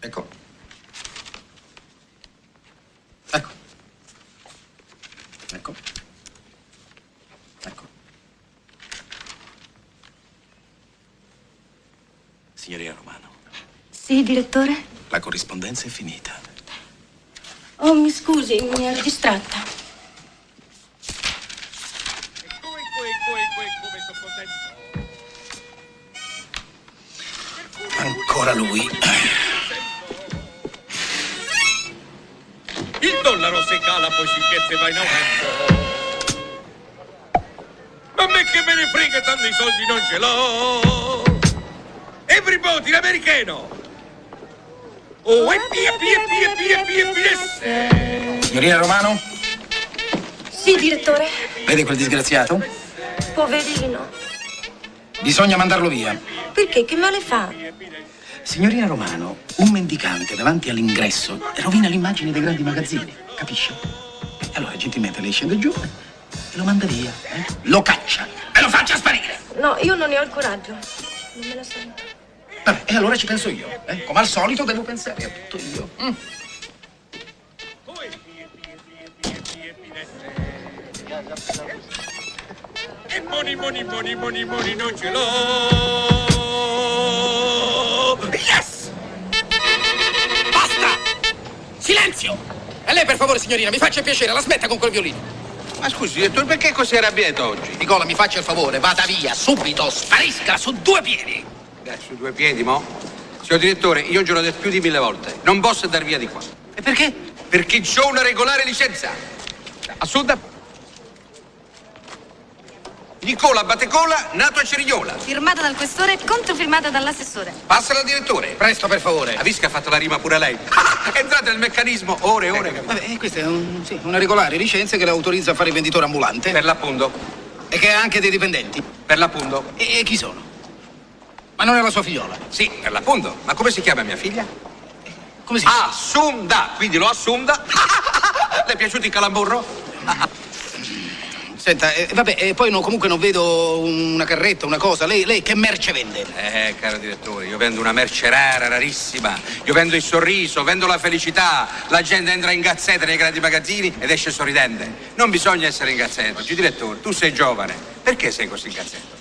Ecco. Ecco. Ecco. Ecco. Signorina Romano. Sì, direttore? La corrispondenza è finita. Oh, mi scusi, mi ero distratta. Ancora lui. Il dollaro se cala, poi sicché va in aumento. Ma a me che me ne frega, tanto i soldi non ce l'ho. Everybody, l'americano. Oh, e Signorina Romano? Sì, direttore? Vede quel disgraziato? Poverino. Bisogna mandarlo via. Perché? Che male fa? Signorina Romano, un mendicante davanti all'ingresso rovina l'immagine dei grandi magazzini, capisce? E allora gentilmente lei scende giù e lo manda via, Lo caccia e lo faccia sparire. No, io non ne ho il coraggio. Non me la sento. Vabbè, e allora ci penso io, Come al solito devo pensare a tutto io. E money, non ce l'ho. Yes! Basta! Silenzio! E lei, per favore, signorina, mi faccia il piacere, la smetta con quel violino. Ma scusi, direttore, perché così arrabbiato oggi? Nicola, mi faccia il favore, vada via, subito, sparisca, su 2 piedi. Su 2 piedi, mo? Signor direttore, io glielo ho detto più di 1000 volte. Non posso andare via di qua. E perché? Perché c'ho una regolare licenza. Assunta. Nicola Battecola, nato a Cerignola. Firmata dal questore e controfirmata dall'assessore. Passala al direttore. Presto, per favore. Ha visto che ha fatto la rima pure lei? Entrate nel meccanismo, ore e ore. Vabbè, questa è una regolare licenza che la autorizza a fare il venditore ambulante. Per l'appunto. E che ha anche dei dipendenti. Per l'appunto. E chi sono? Ma non è la sua figliola? Sì, per l'appunto. Ma come si chiama mia figlia? Come si chiama? Assumda, quindi l'ho assunta. Le è piaciuto il calamburro? Senta, vabbè, poi comunque non vedo una carretta, una cosa. Lei che merce vende? Caro direttore, io vendo una merce rara, rarissima. Io vendo il sorriso, vendo la felicità. La gente entra in gazzetta nei grandi magazzini ed esce sorridente. Non bisogna essere in gazzetta. Oggi, direttore, tu sei giovane. Perché sei così in gazzetta?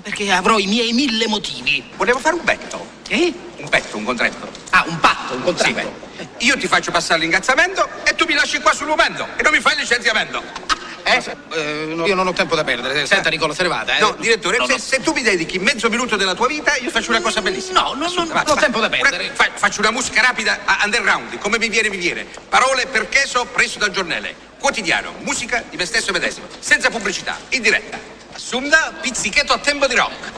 Perché avrò i miei 1000 motivi. Volevo fare un betto. Un betto, un contratto. Ah, un patto, un contratto. Sì, io ti faccio passare l'ingazzamento e tu mi lasci qua sul momento e non mi fai il licenziamento. No, io non ho tempo da perdere. Senta, Nicola, se ne vada, No, direttore, no. Se tu mi dedichi mezzo minuto della tua vita, io faccio una cosa bellissima. No, non ho tempo da perdere. Faccio una musica rapida, underground, come mi viene. Parole per cheso preso dal giornale. Quotidiano, musica di me stesso medesimo, senza pubblicità, in diretta. Assumda, pizzichetto a tempo di rock.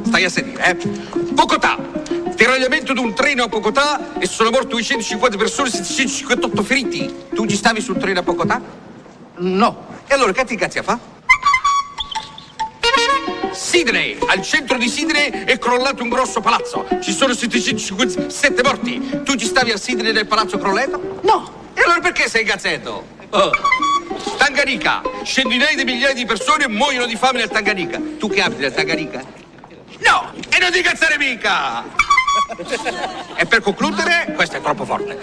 Stai a sedere, Bogotà. Deragliamento di un treno a Bogotà e sono morti 250 persone, 758 feriti. Tu ci stavi sul treno a Bogotà? No. E allora che ti cazzi a fa? Sydney, al centro di Sydney è crollato un grosso palazzo. Ci sono 757 morti. Tu ci stavi a Sydney nel palazzo crollato? No. E allora perché sei in gazzetto? Tanganica, centinaia di migliaia di persone muoiono di fame nel Tanganica. Tu che abiti nel Tanganica? No! E non ti cazzare mica! E per concludere, questa è troppo forte.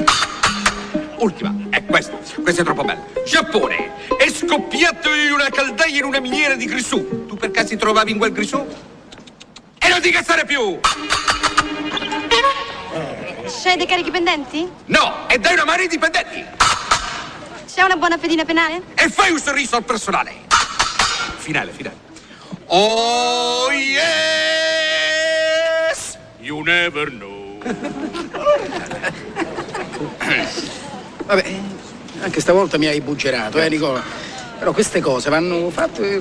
Ultima, è questa è troppo bella. Giappone, è scoppiato in una caldaia in una miniera di grisù. Tu per caso ti trovavi in quel grisù? E non ti cazzare più! C'è dei carichi pendenti? No, e dai una mano ai dipendenti! C'è una buona pedina penale? E fai un sorriso al personale! Finale. Oh yes! You never know. Vabbè, anche stavolta mi hai buggerato, Nicola. Però queste cose vanno fatte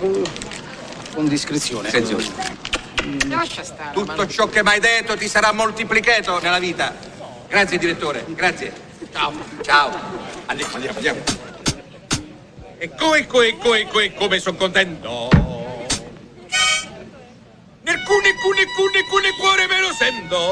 con discrezione. Attenzione. Lascia stare. Tutto ciò che mi hai detto ti sarà moltiplicato nella vita. Grazie, direttore. Grazie. Ciao. Andiamo. E come sono contento. Nel cune cuore me lo sento.